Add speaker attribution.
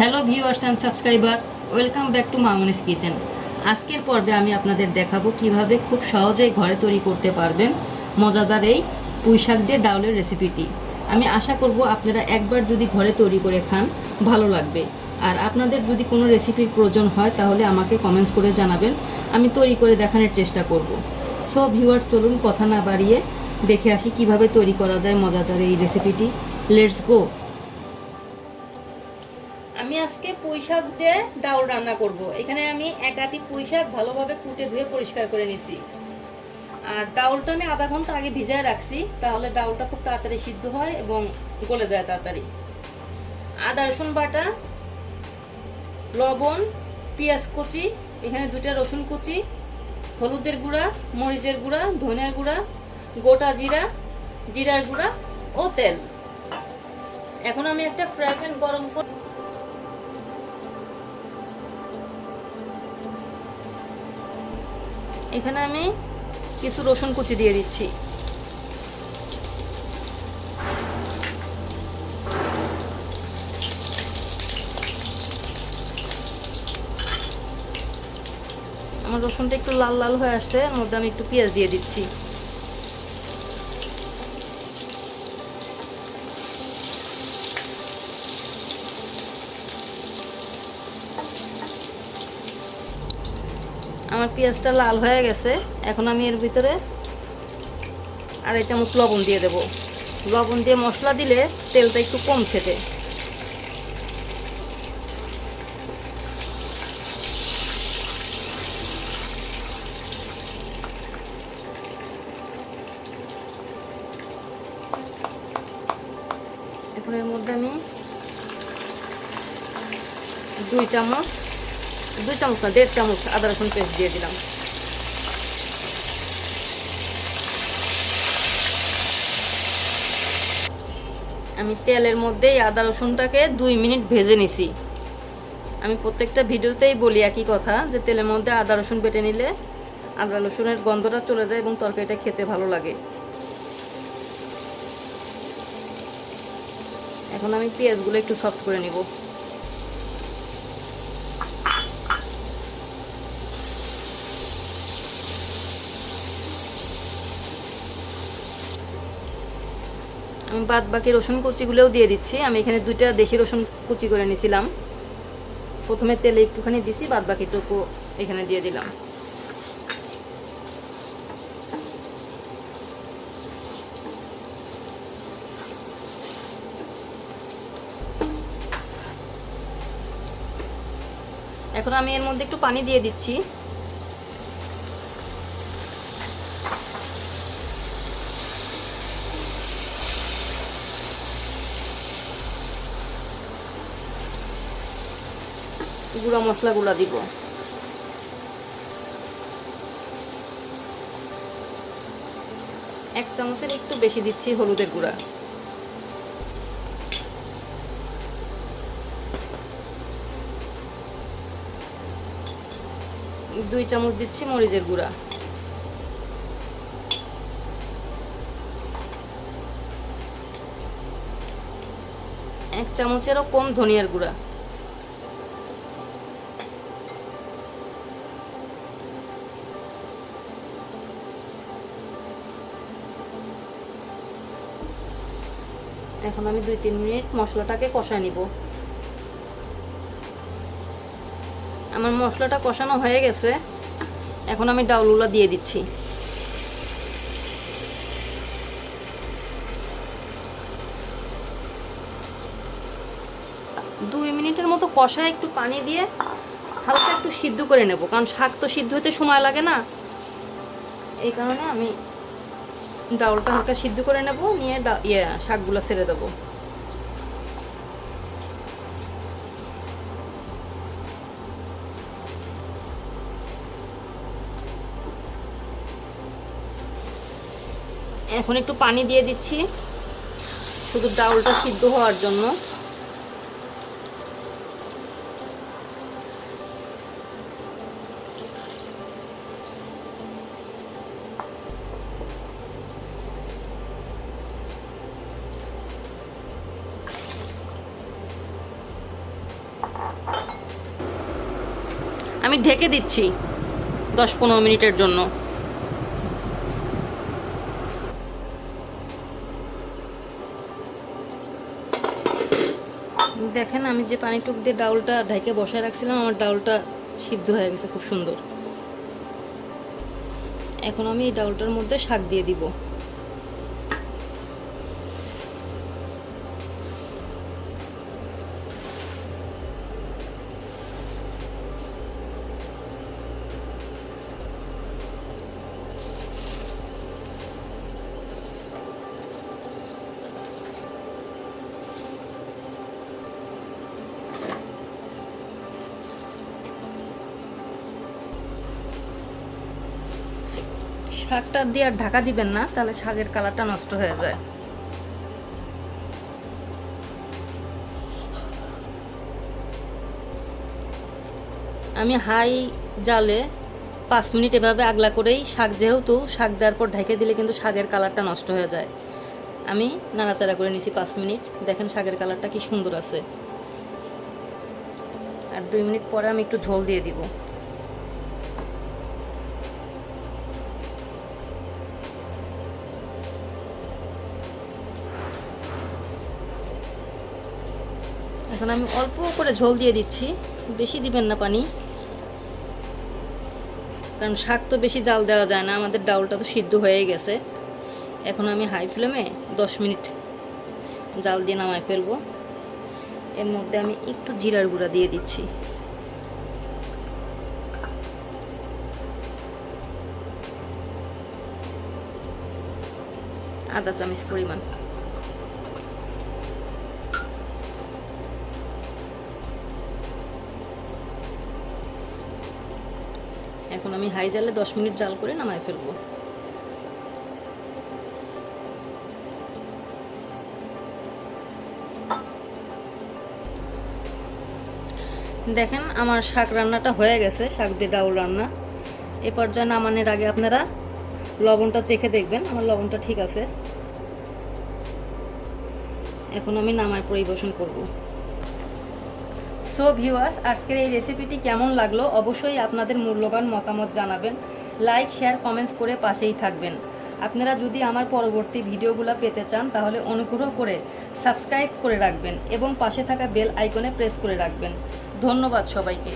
Speaker 1: Hello viewers and subscriber, welcome back to Mamoni's kitchen. আজকের পর্বে আমি আপনাদের দেখাবো কিভাবে খুব সহজেই ঘরে তৈরি করতে পারবেন মজাদার এই পুঁই শাক দিয়ে ডাউলের রেসিপিটি। আমি আশা করব আপনারা একবার যদি ঘরে তৈরি করে খান ভালো লাগবে। আর আপনাদের যদি কোনো রেসিপির প্রয়োজন হয় তাহলে আমাকে কমেন্টস করে জানাবেন, আমি তৈরি করে দেখানোর চেষ্টা করব। সো ভিউয়ার, চলুন কথা না বাড়িয়ে দেখে আসি কিভাবে তৈরি করা যায় মজাদার এই রেসিপিটি। Let's go. আমি আজকে পুঁই শাক দিয়ে ডাউল রান্না করব। এখানে আমি এক আটি পুঁই শাক ভালোভাবে কুটে ধুয়ে পরিষ্কার করে নিছি। আর ডাউলটা আমি আধা ঘন্টা আগে ভিজায় রাখছি, তাহলে ডাউলটা খুব তাড়াতাড়ি সিদ্ধ হয় এবং গলে যায় তাড়াতাড়ি। আদা রসুন বাটা, লবণ, পেঁয়াজ কুচি, এখানে 2টা রসুন কুচি, হলুদের গুঁড়া, মরিচের গুঁড়া, ধনিয়ার গুঁড়া, গোটা জিরা, জিরার গুঁড়া ও তেল। এখন আমি একটা ফ্রাই প্যান গরম করে এখানে আমি কিছু রসুন কুচি দিয়ে দিচ্ছি। আমার রসুনটা একটু লাল লাল হয়ে আসছে, এর মধ্যে আমি একটু পেঁয়াজ দিয়ে দিচ্ছি। আমার পেঁয়াজটা লাল হয়ে গেছে, এখন আমি এর ভিতরে 2.5 চামচ লবণ দিয়ে দেব। লবণ দিয়ে মশলা দিলে তেলটা একটু কম ছেটে। এখন এর মধ্যে আমি 2 চামচ না 1.5 চামচ আদা রসুন পেস্ট দিয়ে দিলাম। আমি তেলের মধ্যে আদা রসুনটাকে 2 মিনিট ভেজে নিছি। আমি প্রত্যেকটা ভিডিওতেই বলি একই কথা, যে তেলের মধ্যে আদা রসুন বেটে নিলে আদা রসুনের গন্ধটা চলে যায় এবং তরকারিটা খেতে ভালো লাগে। এখন আমি পেঁয়াজগুলো একটু সফট করে নিব। আমি বাদ বাকি রসুন কুচিগুলোও দিয়ে দিচ্ছি। আমি এখানে 2টা দেশি রসুন কুচি করে নিয়েছিলাম, প্রথমে তেলে একটুখানি দিছি, বাদ বাকিটুকু এখানে দিয়ে দিলাম। এখন আমি এর মধ্যে একটু পানি দিয়ে দিচ্ছি। গুঁড়া মশলাগুলো দিব। 1 চামচের একটু বেশি দিচ্ছি হলুদের গুঁড়া। দুই চামচ দিচ্ছি মরিচের গুঁড়া। 1 চামচেরও কম ধনিয়ার গুঁড়া। এখন আমি 2-3 মিনিট মশলাটাকে কষায় নিব। আমার মশলাটা কষানো হয়ে গেছে, এখন আমি ডাউলগুলো দিয়ে দিচ্ছি। দুই মিনিটের মতো কষায় একটু পানি দিয়ে হালকা একটু সিদ্ধ করে নেব, কারণ শাক তো সিদ্ধ হতে সময় লাগে না, এই কারণে আমি ডাউলটা হালকা সিদ্ধ করে নেব, নিয়ে শাকগুলো ছেড়ে দেবো। এখন একটু পানি দিয়ে দিচ্ছি শুধু ডাউলটা সিদ্ধ হওয়ার জন্য। আমি ঢেকে দিচ্ছি 10-15 মিনিটের জন্য। দেখেন আমি যে পানিটুক দিয়ে ডাউলটা ঢেকে বসায় রাখছিলাম, আমার ডাউলটা সিদ্ধ হয়ে গেছে খুব সুন্দর। এখন আমি এই ডাউলটার মধ্যে শাক দিয়ে দিব। শাকটা দিয়ে আর ঢাকা দিবেন না, তাহলে শাকের কালারটা নষ্ট হয়ে যায়। আমি হাই জালে 5 মিনিট এভাবে আগলা করেই শাক, যেহেতু শাক দেওয়ার পর ঢেকে দিলে কিন্তু শাকের কালারটা নষ্ট হয়ে যায়। আমি নাড়াচাড়া করে নিছি 5 মিনিট। দেখেন শাকের কালারটা কি সুন্দর আছে। আর 2 মিনিট পরে আমি একটু ঝোল দিয়ে দিব। এখন আমি অল্প করে ঝোল দিয়ে দিচ্ছি, বেশি দিবেন না পানি, কারণ শাক তো বেশি জাল দেওয়া যায় না, আমাদের ডাউলটা তো সিদ্ধ হয়ে গেছে। এখন আমি হাই ফ্লেমে 10 মিনিট জাল দিয়ে নামায় ফেলবো। এর মধ্যে আমি একটু জিরার গুঁড়া দিয়ে দিচ্ছি, আধা চামচ পরিমাণ। এখন আমি হাই জালে 10 মিনিট জাল করে নামায় ফেলবো। দেখেন আমার শাক রান্নাটা হয়ে গেছে, শাক দিয়ে ডাউল রান্না। এ পর্যায়ে নামানোর আগে আপনারা লবণটা চেখে দেখবেন, আমার লবণটা ঠিক আছে। এখন আমি নামায় পরিবেশন করব। সো ভিউয়ার্স, আজকের এই রেসিপিটি কেমন লাগলো অবশ্যই আপনাদের মূল্যবান মতামত জানাবেন। লাইক, শেয়ার, কমেন্টস করে পাশেই থাকবেন। আপনারা যদি আমার পরবর্তী ভিডিওগুলো পেতে চান তাহলে অনুগ্রহ করে সাবস্ক্রাইব করে রাখবেন এবং পাশে থাকা বেল আইকনে প্রেস করে রাখবেন। ধন্যবাদ সবাইকে।